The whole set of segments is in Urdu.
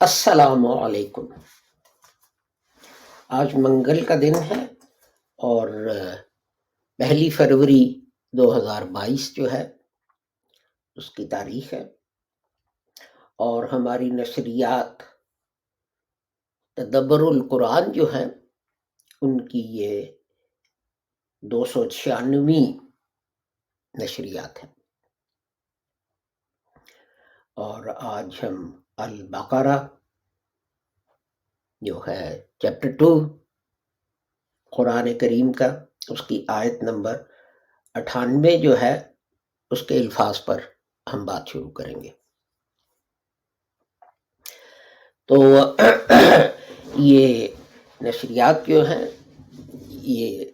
السلام علیکم۔ آج منگل کا دن ہے اور 1 فروری 2022 جو ہے اس کی تاریخ ہے، اور ہماری نشریات تدبر القرآن جو ہے ان کی یہ 296ویں نشریات ہے، اور آج ہم البقرہ جو ہے چیپٹر 2 قرآن کریم کا، اس کی آیت نمبر 98 جو ہے اس کے الفاظ پر ہم بات شروع کریں گے۔ تو یہ نشریات جو ہیں یہ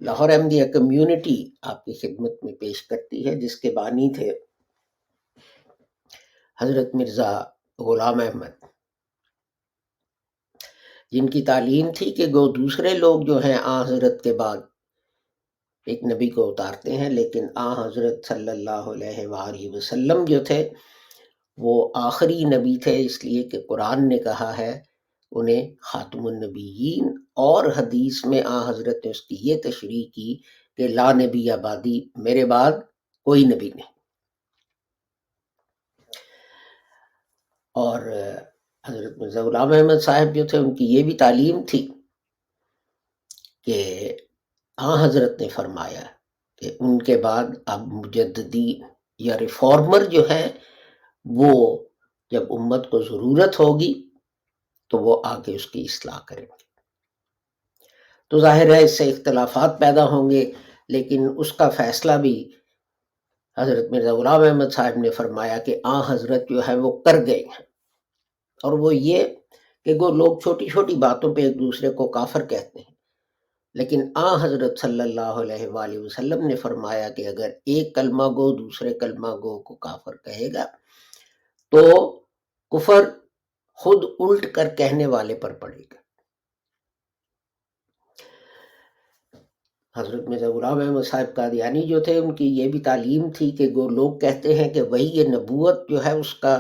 لاہور احمدیہ کمیونٹی آپ کی خدمت میں پیش کرتی ہے، جس کے بانی تھے حضرت مرزا غلام احمد، جن کی تعلیم تھی کہ وہ دوسرے لوگ جو ہیں حضرت کے بعد ایک نبی کو اتارتے ہیں، لیکن حضرت صلی اللہ علیہ وآلہ وسلم جو تھے وہ آخری نبی تھے، اس لیے کہ قرآن نے کہا ہے انہیں خاتم النبیین، اور حدیث میں حضرت نے اس کی یہ تشریح کی کہ لا نبی آبادی، میرے بعد کوئی نبی نہیں۔ اور حضرت مرزا غلام احمد صاحب جو تھے ان کی یہ بھی تعلیم تھی کہ حضرت نے فرمایا کہ ان کے بعد اب مجددین یا ریفارمر جو ہیں وہ جب امت کو ضرورت ہوگی تو وہ آگے اس کی اصلاح کریں گے۔ تو ظاہر ہے اس سے اختلافات پیدا ہوں گے، لیکن اس کا فیصلہ بھی حضرت مرزا غلام احمد صاحب نے فرمایا کہ حضرت جو ہے وہ کر گئے ہیں، اور وہ یہ کہ وہ لوگ چھوٹی چھوٹی باتوں پہ ایک دوسرے کو کافر کہتے ہیں، لیکن حضرت صلی اللہ علیہ وآلہ وسلم نے فرمایا کہ اگر ایک کلمہ گو دوسرے کلمہ گو کو کافر کہے گا تو کفر خود الٹ کر کہنے والے پر پڑے گا۔ حضرت مرزا غلام احمد صاحب قادیانی جو تھے ان کی یہ بھی تعلیم تھی کہ وہ لوگ کہتے ہیں کہ وہی یہ نبوت جو ہے اس کا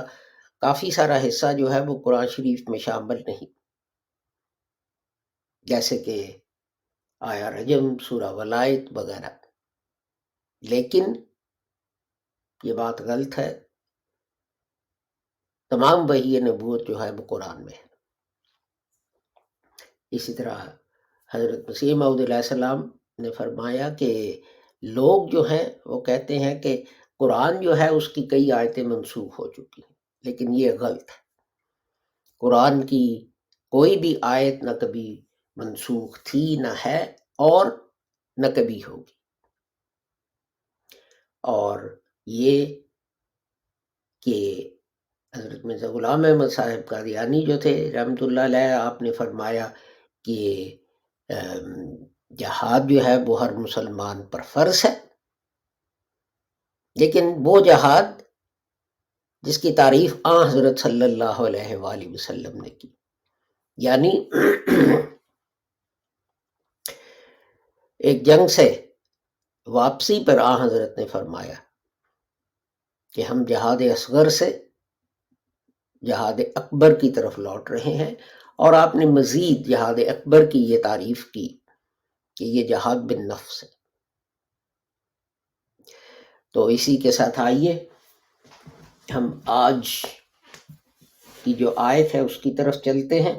کافی سارا حصہ جو ہے وہ قرآن شریف میں شامل نہیں، جیسے کہ آیا رجم، سورہ ولائت وغیرہ، لیکن یہ بات غلط ہے، تمام وحی نبوت جو ہے وہ قرآن میں ہے۔ اسی طرح حضرت مسیح موعود علیہ السلام نے فرمایا کہ لوگ جو ہیں وہ کہتے ہیں کہ قرآن جو ہے اس کی کئی آیتیں منسوخ ہو چکی ہیں، لیکن یہ غلط ہے۔ قرآن کی کوئی بھی آیت نہ کبھی منسوخ تھی، نہ ہے، اور نہ کبھی ہوگی۔ اور یہ کہ حضرت مرزا غلام احمد صاحب قادیانی جو تھے رحمۃ اللہ علیہ، آپ نے فرمایا کہ جہاد جو ہے وہ ہر مسلمان پر فرض ہے، لیکن وہ جہاد جس کی تعریف حضرت صلی اللہ علیہ وآلہ وسلم نے کی، یعنی ایک جنگ سے واپسی پر حضرت نے فرمایا کہ ہم جہاد اصغر سے جہاد اکبر کی طرف لوٹ رہے ہیں، اور آپ نے مزید جہاد اکبر کی یہ تعریف کی کہ یہ جہاد بالنفس ہے۔ تو اسی کے ساتھ آئیے ہم آج کی جو آیت ہے اس کی طرف چلتے ہیں۔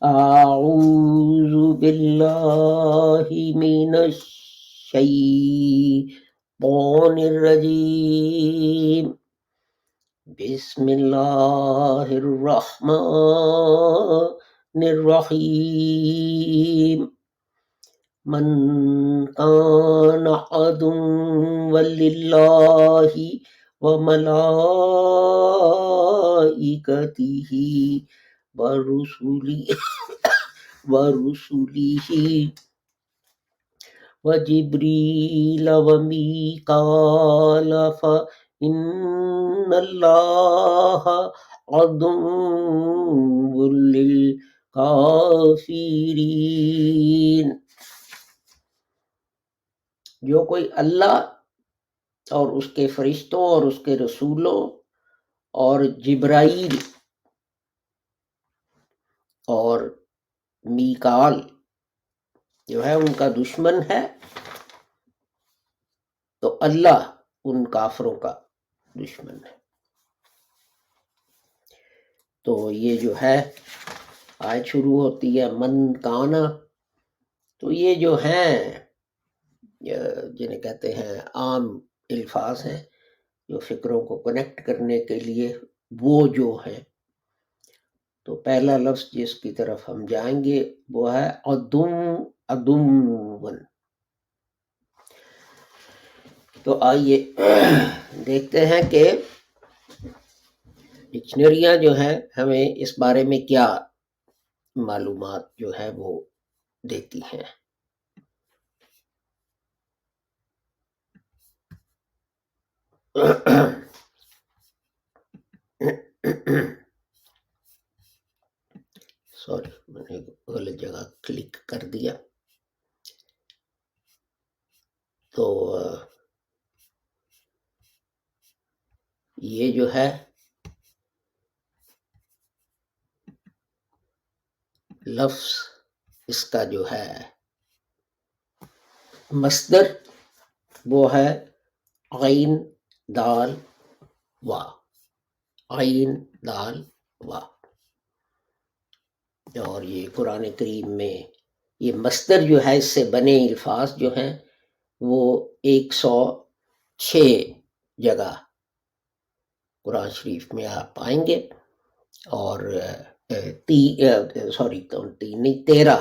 اعوذ باللہ من الشیطان الرجیم، بسم اللہ الرحمن الرحیم، من کان عدوا للہ وملائکتہ ورسلہ ورسله وجبريل وميكال فإن الله عدو للكافرين. جو کوئی اللہ اور اس کے فرشتوں اور اس کے رسولوں اور جبرائیل اور میکال جو ہے ان کا دشمن ہے تو اللہ ان کافروں کا دشمن ہے. تو یہ جو ہے آیت شروع ہوتی ہے من کانا. تو یہ جو ہیں جنہیں کہتے ہیں عام الفاظ ہیں جو فکروں کو کنیکٹ کرنے کے لیے وہ جو ہیں. تو پہلا لفظ جس کی طرف ہم جائیں گے وہ ہے ادون. تو آئیے دیکھتے ہیں کہ ڈکشنریاں جو ہیں ہمیں اس بارے میں کیا معلومات جو ہے وہ دیتی ہیں. سوری میں نے غلط جگہ کلک کر دیا. تو یہ جو ہے لفظ اس کا جو ہے مصدر وہ ہے عین دال وا. عین دال وا. اور یہ قرآن کریم میں یہ مصدر جو ہے اس سے بنے الفاظ جو ہیں وہ 106 جگہ قرآن شریف میں آپ پائیں گے. اور 13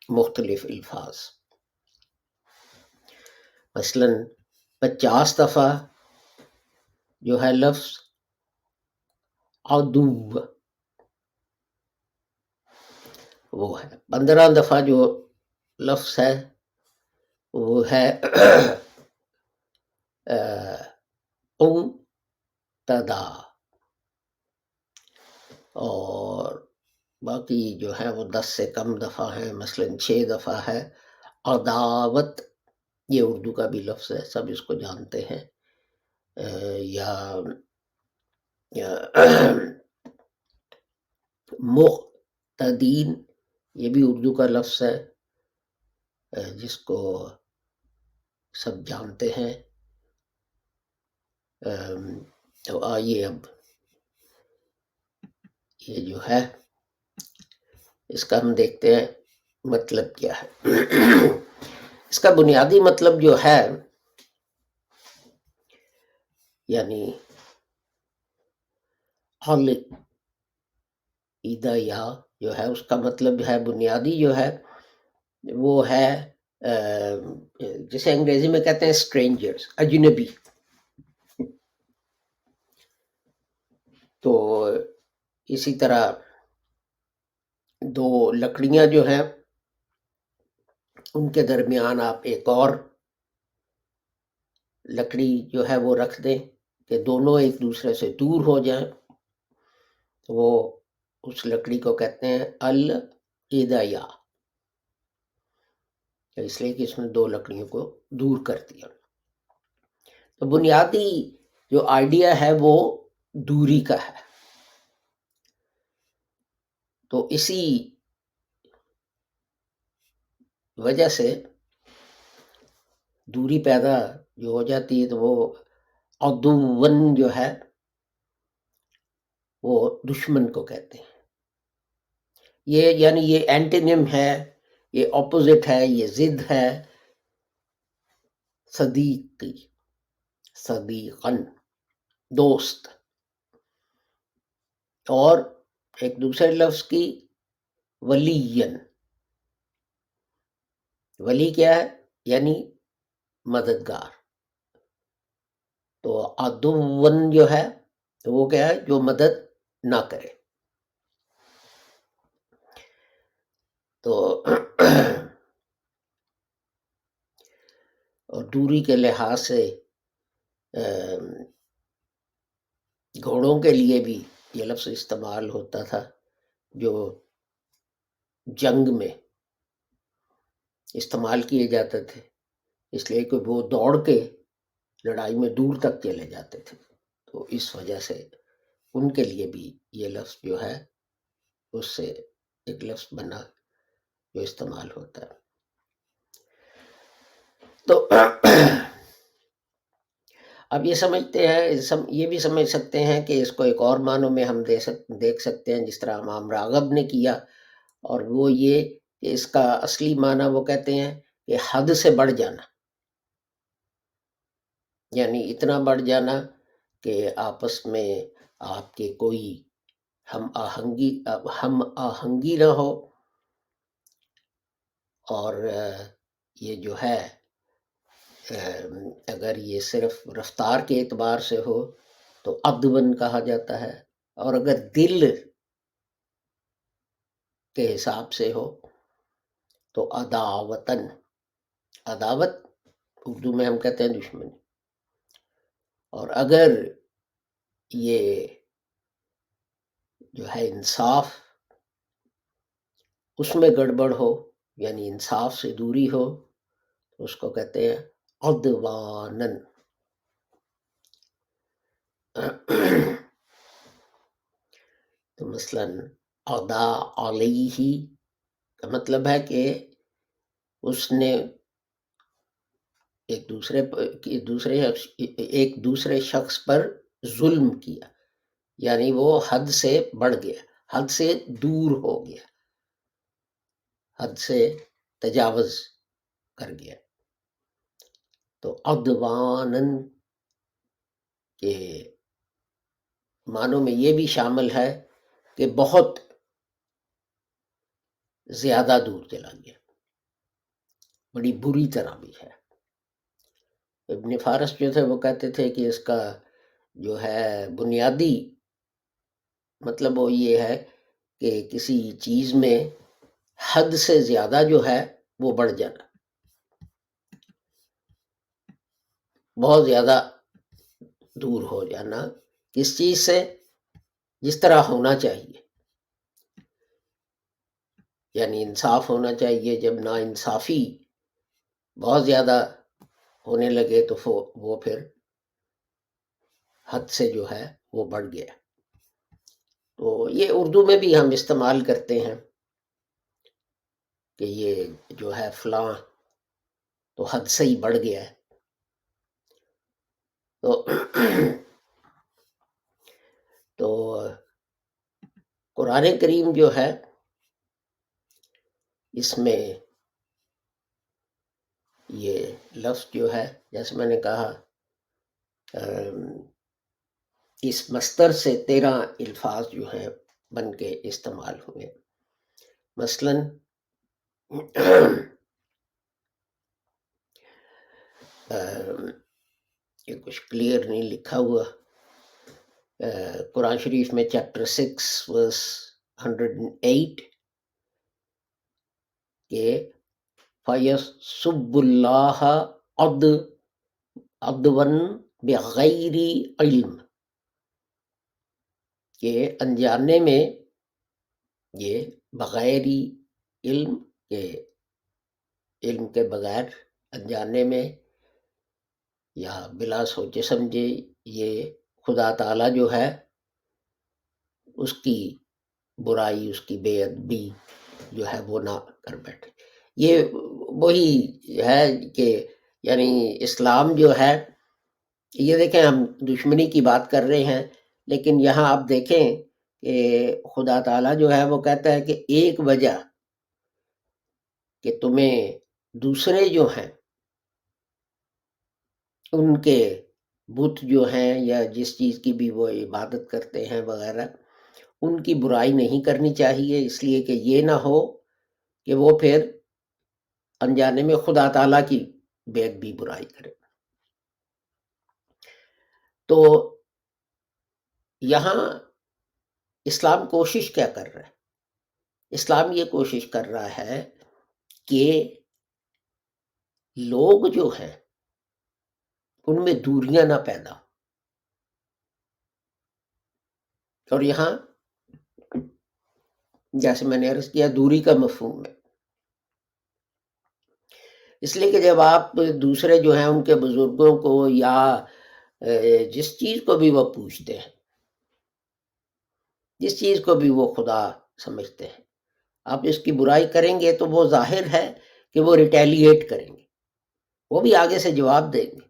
مختلف الفاظ. مثلا 50 دفعہ جو ہے لفظ عدو وہ ہے. 15 دفعہ جو لفظ ہے وہ ہے تدا. اور باقی جو ہے وہ 10 سے کم دفعہ ہیں. مثلا 6 دفعہ ہے عداوت. یہ اردو کا بھی لفظ ہے, سب اس کو جانتے ہیں. یا مقتدین یہ بھی اردو کا لفظ ہے جس کو سب جانتے ہیں. تو آئیے اب یہ جو ہے اس کا ہم دیکھتے ہیں مطلب کیا ہے. اس کا بنیادی مطلب جو ہے یعنی یا جو ہے اس کا مطلب ہے بنیادی جو ہے وہ ہے جسے انگریزی میں کہتے ہیں اسٹرینجرز, اجنبی. تو اسی طرح 2 لکڑیاں جو ہیں ان کے درمیان آپ ایک اور لکڑی جو ہے وہ رکھ دیں کہ دونوں ایک دوسرے سے دور ہو جائیں. وہ اس لکڑی کو کہتے ہیں الادیا, اس لیے کہ اس نے 2 لکڑیوں کو دور کر دیا. تو بنیادی جو آئیڈیا ہے وہ دوری کا ہے. تو اسی وجہ سے دوری پیدا جو ہو جاتی ہے تو وہ عدوون جو ہے وہ دشمن کو کہتے ہیں. یہ یعنی یہ اینٹینم ہے, یہ اپوزٹ ہے, یہ ضد ہے صدیقی, صدیقن دوست. اور ایک دوسرے لفظ کی ولین. ولی کیا ہے یعنی مددگار. تو عدوون جو ہے وہ کیا ہے جو مدد نہ کرے. تو اور دوری کے لحاظ سے گھوڑوں کے لیے بھی یہ لفظ استعمال ہوتا تھا جو جنگ میں استعمال کیے جاتے تھے، اس لیے کہ وہ دوڑ کے لڑائی میں دور تک چلے جاتے تھے، تو اس وجہ سے ان کے لیے بھی یہ لفظ جو ہے اس سے ایک لفظ بنا جو استعمال ہوتا ہے۔ تو اب یہ سمجھتے ہیں، یہ بھی سمجھ سکتے ہیں کہ اس کو ایک اور معنوں میں ہم دیکھ سکتے ہیں، جس طرح امام راغب نے کیا، اور وہ یہ کہ اس کا اصلی معنی وہ کہتے ہیں کہ حد سے بڑھ جانا، یعنی اتنا بڑھ جانا کہ آپس میں آپ کے کوئی ہم آہنگی نہ ہو، اور یہ جو ہے اگر یہ صرف رفتار کے اعتبار سے ہو تو ادبن کہا جاتا ہے، اور اگر دل کے حساب سے ہو تو عداوتن، عداوت اردو میں ہم کہتے ہیں دشمنی، اور اگر یہ جو ہے انصاف اس میں گڑبڑ ہو، یعنی انصاف سے دوری ہو، تو اس کو کہتے ہیں عدوانن۔ تو مثلا عدا علیہ کا مطلب ہے کہ اس نے ایک دوسرے شخص پر ظلم کیا، یعنی وہ حد سے بڑھ گیا، حد سے دور ہو گیا، حد سے تجاوز کر گیا۔ تو عدوانن کے معنوں میں یہ بھی شامل ہے کہ بہت زیادہ دور چلا گیا، بڑی بری طرح بھی ہے۔ ابن فارس جو تھے وہ کہتے تھے کہ اس کا جو ہے بنیادی مطلب وہ یہ ہے کہ کسی چیز میں حد سے زیادہ جو ہے وہ بڑھ جانا، بہت زیادہ دور ہو جانا، کس چیز سے؟ جس طرح ہونا چاہیے، یعنی انصاف ہونا چاہیے، جب نا انصافی بہت زیادہ ہونے لگے تو وہ پھر حد سے جو ہے وہ بڑھ گیا۔ تو یہ اردو میں بھی ہم استعمال کرتے ہیں کہ یہ جو ہے فلاں تو حد سے ہی بڑھ گیا ہے۔ تو قرآن کریم جو ہے اس میں یہ لفظ جو ہے جیسے میں نے کہا اس مصدر سے 13 الفاظ جو ہیں بن کے استعمال ہوئے۔ مثلاً یہ کچھ کلیئر نہیں لکھا ہوا، قرآن شریف میں چیپٹر 6 ورس 108 کہ فَيَسُبُّ اللَّهَ عَدْوًا بِغَيْرِ علم، کہ انجانے میں یہ بغیر علم کے، علم کے بغیر انجانے میں یا بلا سوچے سمجھے یہ خدا تعالیٰ جو ہے اس کی برائی، اس کی بے ادبی جو ہے وہ نہ کر بیٹھے۔ یہ وہی ہے کہ یعنی اسلام جو ہے، یہ دیکھیں ہم دشمنی کی بات کر رہے ہیں، لیکن یہاں آپ دیکھیں کہ خدا تعالیٰ جو ہے وہ کہتا ہے کہ ایک وجہ کہ تمہیں دوسرے جو ہیں ان کے بت جو ہیں یا جس چیز کی بھی وہ عبادت کرتے ہیں وغیرہ، ان کی برائی نہیں کرنی چاہیے، اس لیے کہ یہ نہ ہو کہ وہ پھر انجانے میں خدا تعالیٰ کی بے ادبی برائی کرے۔ تو یہاں اسلام کوشش کیا کر رہا ہے؟ اسلام یہ کوشش کر رہا ہے کہ لوگ جو ہیں ان میں دوریاں نہ پیدا ہوں. اور یہاں جیسے میں نے عرض کیا دوری کا مفہوم ہے، اس لیے کہ جب آپ دوسرے جو ہیں ان کے بزرگوں کو یا جس چیز کو بھی وہ پوچھتے ہیں، جس چیز کو بھی وہ خدا سمجھتے ہیں، آپ اس کی برائی کریں گے تو وہ ظاہر ہے کہ وہ ریٹیلیٹ کریں گے، وہ بھی آگے سے جواب دیں گے.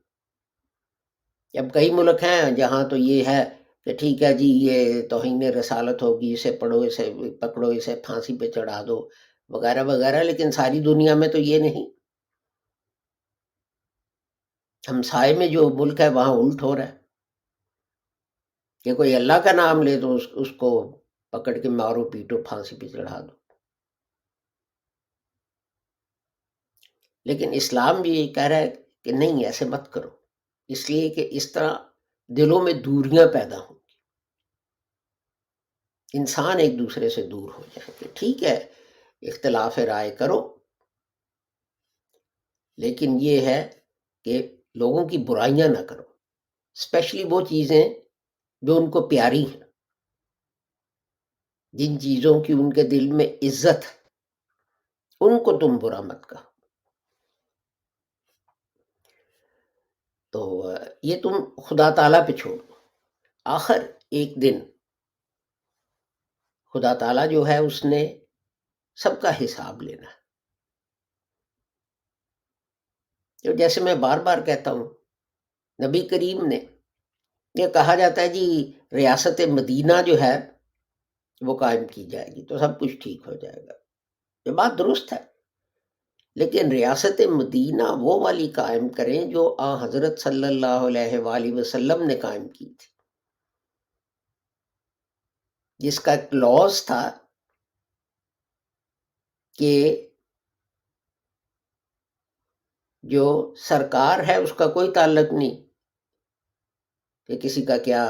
اب کئی ملک ہیں جہاں تو یہ ہے کہ ٹھیک ہے جی یہ توہین رسالت ہوگی، اسے پڑھو، اسے پکڑو، اسے پھانسی پہ چڑھا دو وغیرہ وغیرہ، لیکن ساری دنیا میں تو یہ نہیں. ہمسائے میں جو ملک ہے وہاں الٹ ہو رہا ہے کہ کوئی اللہ کا نام لے تو اس کو پکڑ کے مارو پیٹو پھانسی پہ چڑھا دو. لیکن اسلام یہ کہہ رہا ہے کہ نہیں، ایسے مت کرو، اس لیے کہ اس طرح دلوں میں دوریاں پیدا ہوں، انسان ایک دوسرے سے دور ہو جائے. کہ ٹھیک ہے اختلاف رائے کرو، لیکن یہ ہے کہ لوگوں کی برائیاں نہ کرو، اسپیشلی وہ چیزیں جو ان کو پیاری ہیں، جن چیزوں کی ان کے دل میں عزت ہے، ان کو تم برا مت کہو. تو یہ تم خدا تعالیٰ پہ چھوڑ دو. آخر ایک دن خدا تعالیٰ جو ہے اس نے سب کا حساب لینا ہے. تو جیسے میں بار بار کہتا ہوں، نبی کریم نے یہ کہا جاتا ہے جی ریاست مدینہ جو ہے وہ قائم کی جائے گی تو سب کچھ ٹھیک ہو جائے گا. یہ بات درست ہے، لیکن ریاست مدینہ وہ والی قائم کریں جو حضرت صلی اللہ علیہ وآلہ وسلم نے قائم کی تھی، جس کا کلوز تھا کہ جو سرکار ہے اس کا کوئی تعلق نہیں کہ کسی کا کیا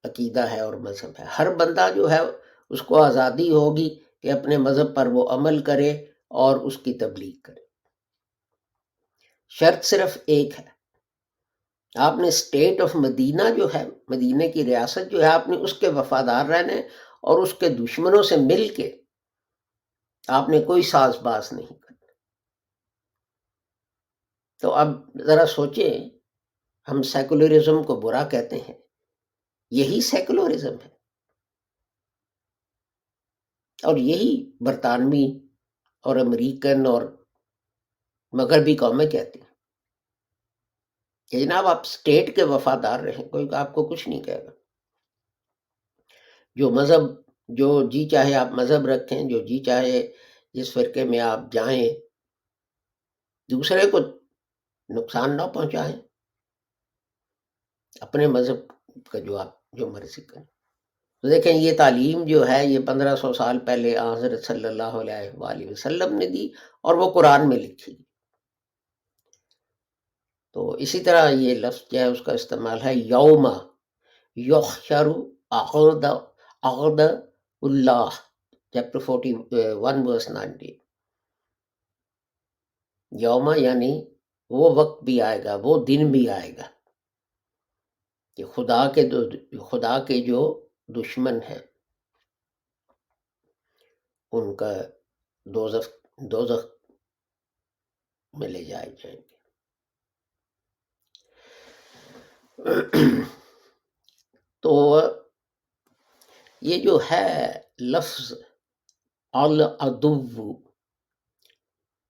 عقیدہ ہے اور مذہب ہے. ہر بندہ جو ہے اس کو آزادی ہوگی کہ اپنے مذہب پر وہ عمل کرے اور اس کی تبلیغ کرے. شرط صرف ایک ہے، آپ نے اسٹیٹ آف مدینہ جو ہے، مدینہ کی ریاست جو ہے، آپ نے اس کے وفادار رہنے اور اس کے دشمنوں سے مل کے آپ نے کوئی ساز باز نہیں کرنا. تو اب ذرا سوچیں، ہم سیکولرزم کو برا کہتے ہیں، یہی سیکولرزم ہے اور یہی برطانوی اور امریکن اور مغربی قومیں کہتی ہیں کہ جناب آپ اسٹیٹ کے وفادار رہیں، کوئی آپ کو کچھ نہیں کہے گا. جو مذہب، جو جی چاہے آپ مذہب رکھیں، جو جی چاہے جس فرقے میں آپ جائیں، دوسرے کو نقصان نہ پہنچائیں، اپنے مذہب کا جو آپ جو مرضی کریں. تو دیکھیں یہ تعلیم جو ہے یہ 1500 سال پہلے حضرت صلی اللہ علیہ وآلہ وسلم نے دی اور وہ قرآن میں لکھی. تو اسی طرح یہ لفظ جو ہے اس کا استعمال ہے یوم یحشر اعد اعد اللہ، چیپٹر 41 ورس 19. یوم یعنی وہ وقت بھی آئے گا، وہ دن بھی آئے گا کہ خدا کے جو دشمن ہیں ان کا دوزخ میں لے جائے جائیں گے. تو یہ جو ہے لفظ العدو،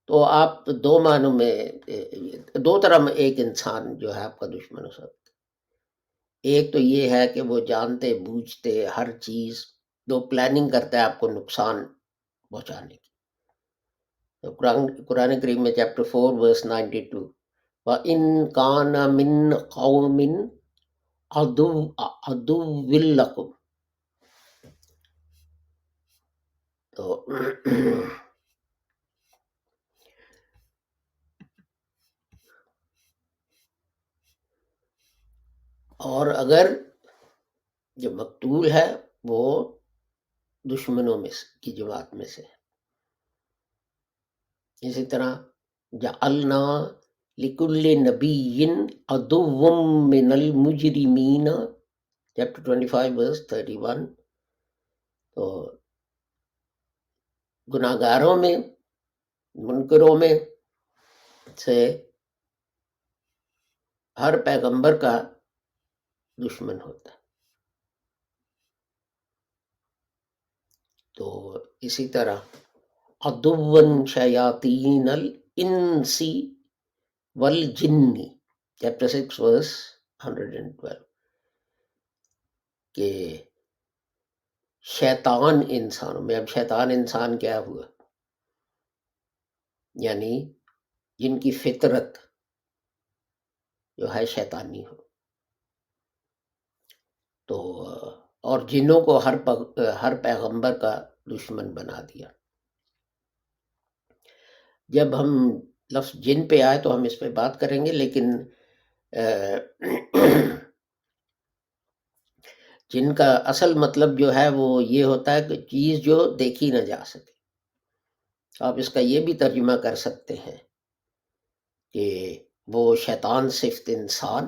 تو آپ دو معنوں میں، دو طرح میں ایک انسان جو ہے آپ کا دشمن ہو سکتا ہے. ایک تو یہ ہے کہ وہ جانتے بوجھتے ہر چیز جو پلاننگ کرتا ہے آپ کو نقصان پہنچانے کی. تو قرآن کریم میں چیپٹر 4 ورس 92، وَإِن كَانَ مِن قَوْمٍ عَدُوٍّ لَكُمْ. تو اور اگر جو مقتول ہے وہ دشمنوں میں سے کی جماعت میں سے، اسی طرح جعلنا لکل نبی عدوا من المجرمین، چیپٹر 25 verse 31. تو گناہ گاروں میں، منکروں میں سے ہر پیغمبر کا دشمن ہوتا ہے. تو اسی طرح عدوا شیاطین الانس والجن، چیپٹر 6 verse 112، کہ شیطان انسانوں میں. اب شیطان انسان کیا ہوا؟ یعنی جن کی فطرت جو ہے شیطانی ہو. تو اور جنوں کو ہر پیغمبر کا دشمن بنا دیا. جب ہم لفظ جن پہ آئے تو ہم اس پہ بات کریں گے، لیکن جن کا اصل مطلب جو ہے وہ یہ ہوتا ہے کہ چیز جو دیکھی نہ جا سکے. آپ اس کا یہ بھی ترجمہ کر سکتے ہیں کہ وہ شیطان صفت انسان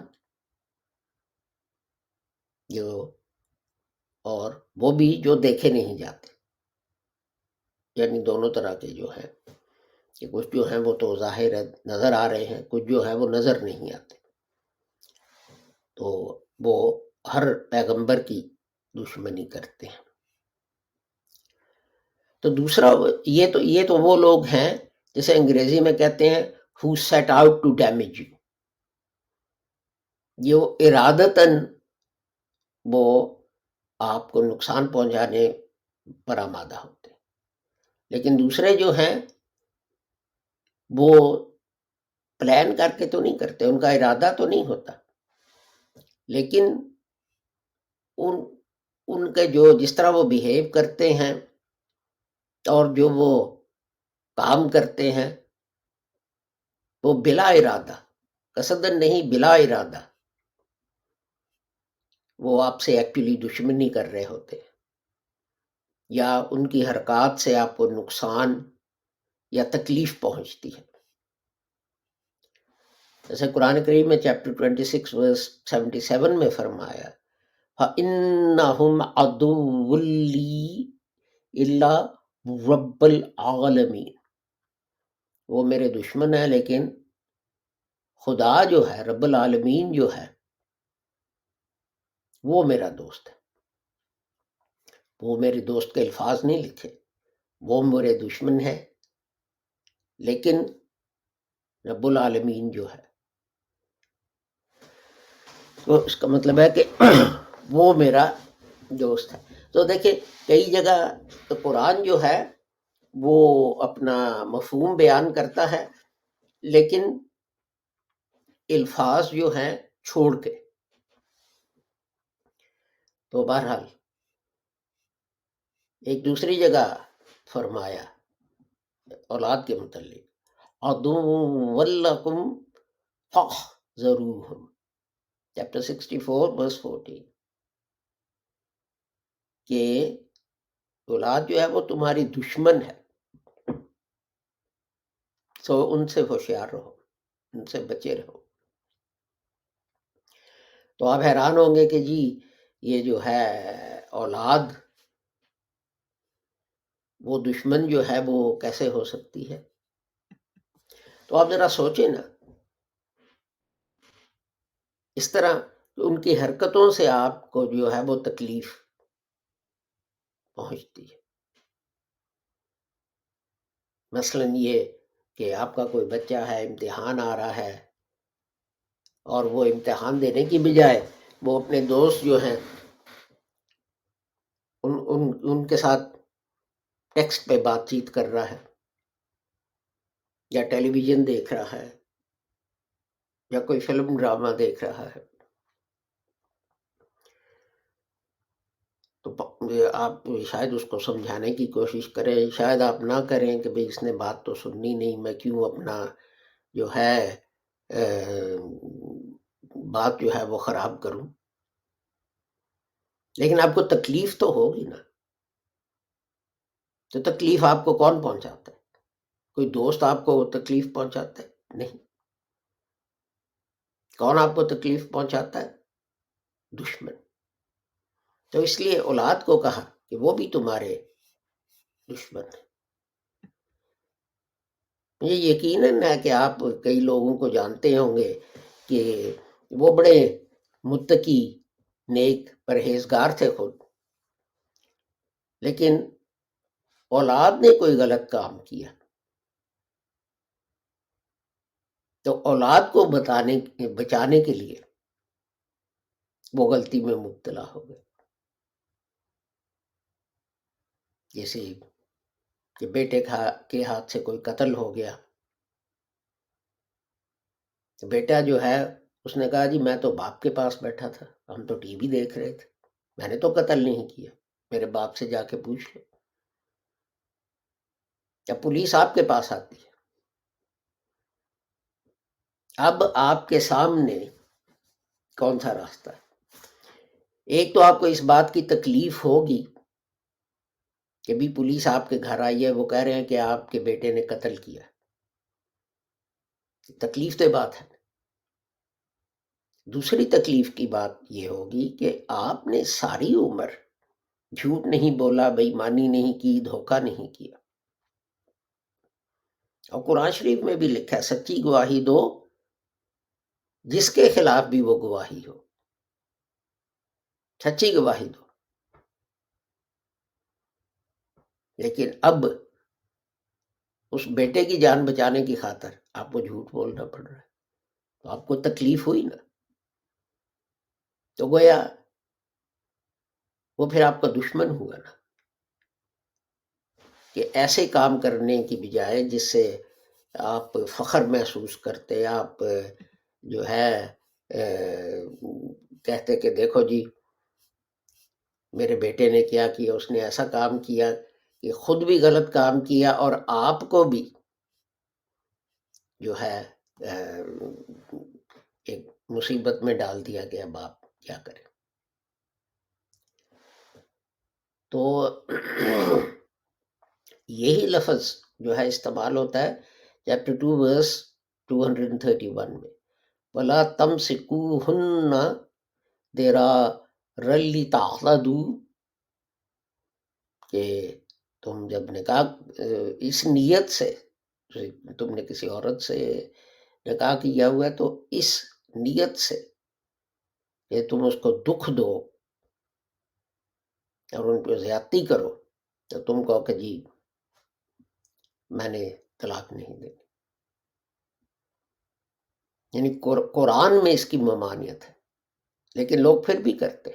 جو، اور وہ بھی جو دیکھے نہیں جاتے. یعنی دونوں طرح کے جو ہیں کہ کچھ جو ہیں وہ تو ظاہر نظر آ رہے ہیں، کچھ جو ہے وہ نظر نہیں آتے. تو وہ ہر پیغمبر کی دشمنی کرتے ہیں. تو دوسرا یہ تو وہ لوگ ہیں جسے انگریزی میں کہتے ہیں who set out to damage you. جو ارادتاً وہ آپ کو نقصان پہنچانے پر آمادہ ہوتے ہیں. لیکن دوسرے جو ہیں وہ پلان کر کے تو نہیں کرتے، ان کا ارادہ تو نہیں ہوتا، لیکن ان کے جو جس طرح وہ بیہیو کرتے ہیں اور جو وہ کام کرتے ہیں وہ بلا ارادہ، قصدن نہیں، بلا ارادہ وہ آپ سے ایکچولی دشمنی کر رہے ہوتے ہیں، یا ان کی حرکات سے آپ کو نقصان یا تکلیف پہنچتی ہے. جیسے قرآن کریم میں چیپٹر 26 verse 77 میں فرمایا فَإِنَّهُمْ عَدُوٌّ لِّي إِلَّا رَبَّ الْعَالَمِينَ. وہ میرے دشمن ہیں لیکن خدا جو ہے، رب العالمین جو ہے، وہ میرا دوست ہے. وہ میرے دوست کے الفاظ نہیں لکھے، وہ میرے دشمن ہے لیکن رب العالمین جو ہے، تو اس کا مطلب ہے کہ وہ میرا دوست ہے. تو دیکھیں کئی جگہ تو قرآن جو ہے وہ اپنا مفہوم بیان کرتا ہے لیکن الفاظ جو ہیں چھوڑ کے. تو بہرحال ایک دوسری جگہ فرمایا اولاد کے متعلق عدو لکم فاحذروہم، چیپٹر 64 verse 14، کہ اولاد جو ہے وہ تمہاری دشمن ہے، تو ان سے ہوشیار رہو، ان سے بچے رہو. تو آپ حیران ہوں گے کہ جی یہ جو ہے اولاد وہ دشمن جو ہے وہ کیسے ہو سکتی ہے. تو آپ ذرا سوچیں نا، اس طرح ان کی حرکتوں سے آپ کو جو ہے وہ تکلیف پہنچتی ہے. مثلا یہ کہ آپ کا کوئی بچہ ہے، امتحان آ رہا ہے، اور وہ امتحان دینے کی بجائے وہ اپنے دوست جو ہیں ان کے ساتھ ٹیکسٹ پہ بات چیت کر رہا ہے، یا ٹیلی ویژن دیکھ رہا ہے، یا کوئی فلم ڈرامہ دیکھ رہا ہے. تو آپ شاید اس کو سمجھانے کی کوشش کریں، شاید آپ نہ کریں کہ بھئی اس نے بات تو سننی نہیں، میں کیوں اپنا جو ہے بات جو ہے وہ خراب کروں. لیکن آپ کو تکلیف تو ہوگی نا. تو تکلیف آپ کو کون پہنچاتا ہے؟ کوئی دوست آپ کو تکلیف پہنچاتا ہے؟ نہیں. کون آپ کو تکلیف پہنچاتا ہے؟ دشمن. تو اس لیے اولاد کو کہا کہ وہ بھی تمہارے دشمن ہے. یہ یقیناً ہے کہ آپ کئی لوگوں کو جانتے ہوں گے کہ وہ بڑے متقی، نیک، پرہیزگار تھے خود، لیکن اولاد نے کوئی غلط کام کیا تو اولاد کو بچانے کے لیے وہ غلطی میں مبتلا ہو گئے. جیسے کہ بیٹے کے ہاتھ سے کوئی قتل ہو گیا، تو بیٹا جو ہے اس نے کہا جی میں تو باپ کے پاس بیٹھا تھا، ہم تو ٹی وی دیکھ رہے تھے، میں نے تو قتل نہیں کیا، میرے باپ سے جا کے پوچھ لو. جب پولیس آپ کے پاس آتی ہے، اب آپ کے سامنے کون سا راستہ ہے؟ ایک تو آپ کو اس بات کی تکلیف ہوگی کہ بھی پولیس آپ کے گھر آئی ہے، وہ کہہ رہے ہیں کہ آپ کے بیٹے نے قتل کیا. تکلیف تو بات ہے. دوسری تکلیف کی بات یہ ہوگی کہ آپ نے ساری عمر جھوٹ نہیں بولا، بے ایمانی نہیں کی، دھوکہ نہیں کیا. اور قرآن شریف میں بھی لکھا ہے سچی گواہی دو جس کے خلاف بھی وہ گواہی ہو. سچی گواہی دو. لیکن اب اس بیٹے کی جان بچانے کی خاطر آپ کو جھوٹ بولنا پڑ رہا ہے، تو آپ کو تکلیف ہوئی نا. تو گویا وہ پھر آپ کا دشمن ہوا نا، کہ ایسے کام کرنے کی بجائے جس سے آپ فخر محسوس کرتے، آپ جو ہے کہتے کہ دیکھو جی میرے بیٹے نے کیا کیا، اس نے ایسا کام کیا کہ خود بھی غلط کام کیا اور آپ کو بھی جو ہے ایک مصیبت میں ڈال دیا گیا. باپ کیا کرے؟ تو یہی لفظ جو ہے استعمال ہوتا ہے چیپٹر 2 ورس 231 میں، وَلَا تَمْسِكُوهُنَّ ضِرَارًا لِتَعْتَدُوا، کہ تم جب نکاح اس نیت سے تم نے کسی عورت سے نکاح کیا ہوا ہے تو اس نیت سے کہ تم اس کو دکھ دو اور ان پہ زیادتی کرو، تو تم کہو کہ جی میں نے طلاق نہیں دینی. یعنی قرآن میں اس کی ممانعت ہے، لیکن لوگ پھر بھی کرتے.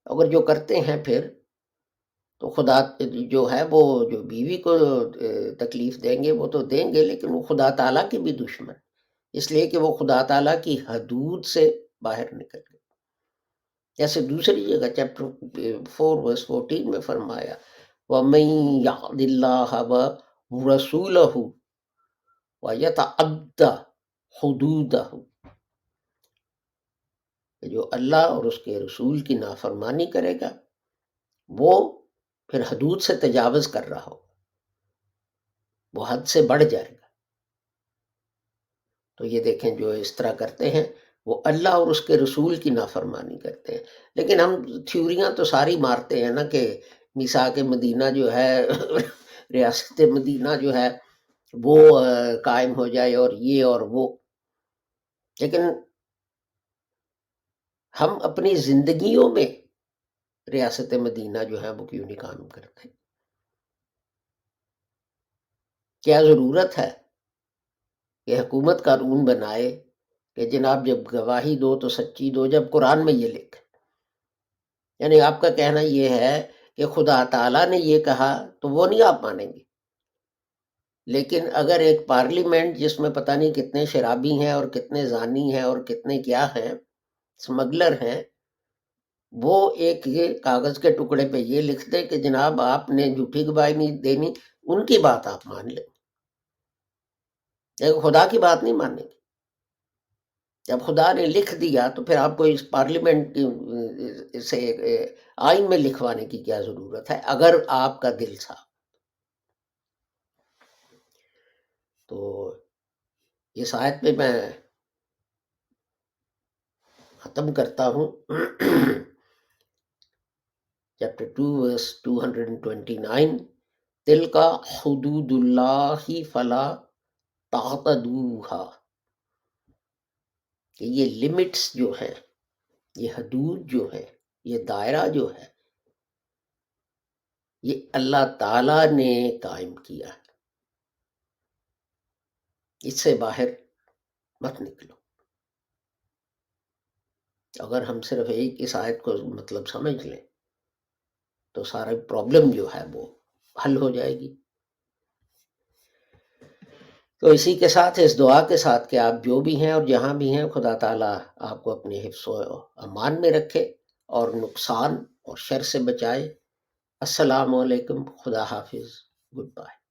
اگر جو کرتے ہیں پھر تو خدا جو ہے وہ جو بیوی کو تکلیف دیں گے وہ تو دیں گے، لیکن وہ خدا تعالیٰ کے بھی دشمن، اس لیے کہ وہ خدا تعالیٰ کی حدود سے باہر نکل گئے. جیسے دوسری جگہ چیپٹر 4 ورس 14 میں فرمایا وَمَن يَعْصِ اللَّهَ وَرَسُولَهُ وَيَتَعَدَّ حُدُودَهُ، کہ جو اللہ اور اس کے رسول کی نافرمانی کرے گا وہ پھر حدود سے تجاوز کر رہا ہو، وہ حد سے بڑھ جائے گا. تو یہ دیکھیں جو اس طرح کرتے ہیں وہ اللہ اور اس کے رسول کی نافرمانی کرتے ہیں. لیکن ہم تھیوریاں تو ساری مارتے ہیں نا کہ میثاق مدینہ جو ہے ریاست مدینہ جو ہے وہ قائم ہو جائے اور یہ اور وہ، لیکن ہم اپنی زندگیوں میں ریاست مدینہ جو ہے وہ کیوں نہیں قائم کرتے؟ کیا ضرورت ہے کہ حکومت قانون بنائے کہ جناب جب گواہی دو تو سچی دو، جب قرآن میں یہ لکھا؟ یعنی آپ کا کہنا یہ ہے کہ خدا تعالیٰ نے یہ کہا تو وہ نہیں آپ مانیں گے، لیکن اگر ایک پارلیمنٹ جس میں پتہ نہیں کتنے شرابی ہیں اور کتنے زانی ہیں اور کتنے کیا ہیں، سمگلر ہیں، وہ ایک یہ کاغذ کے ٹکڑے پہ یہ لکھ دے کہ جناب آپ نے جھوٹی گواہی نہیں دینی، ان کی بات آپ مان لیں، لیکن خدا کی بات نہیں مانیں گے. جب خدا نے لکھ دیا تو پھر آپ کو اس پارلیمنٹ سے آئین میں لکھوانے کی کیا ضرورت ہے اگر آپ کا دل صاف. تو اس آیت میں ختم کرتا ہوں چیپٹر 2 ورس 229. تلک حدود اللہ فلا تعتدوها، کہ یہ لمٹس جو ہیں، یہ حدود جو ہے، یہ دائرہ جو ہے، یہ اللہ تعالی نے قائم کیا ہے، اس سے باہر مت نکلو۔ اگر ہم صرف ایک اس آیت کو مطلب سمجھ لیں تو سارا پرابلم جو ہے وہ حل ہو جائے گی۔ تو اسی کے ساتھ، اس دعا کے ساتھ کہ آپ جو بھی ہیں اور جہاں بھی ہیں، خدا تعالیٰ آپ کو اپنے حفظ و امان میں رکھے اور نقصان اور شر سے بچائے۔ السلام علیکم، خدا حافظ، گڈ بائے۔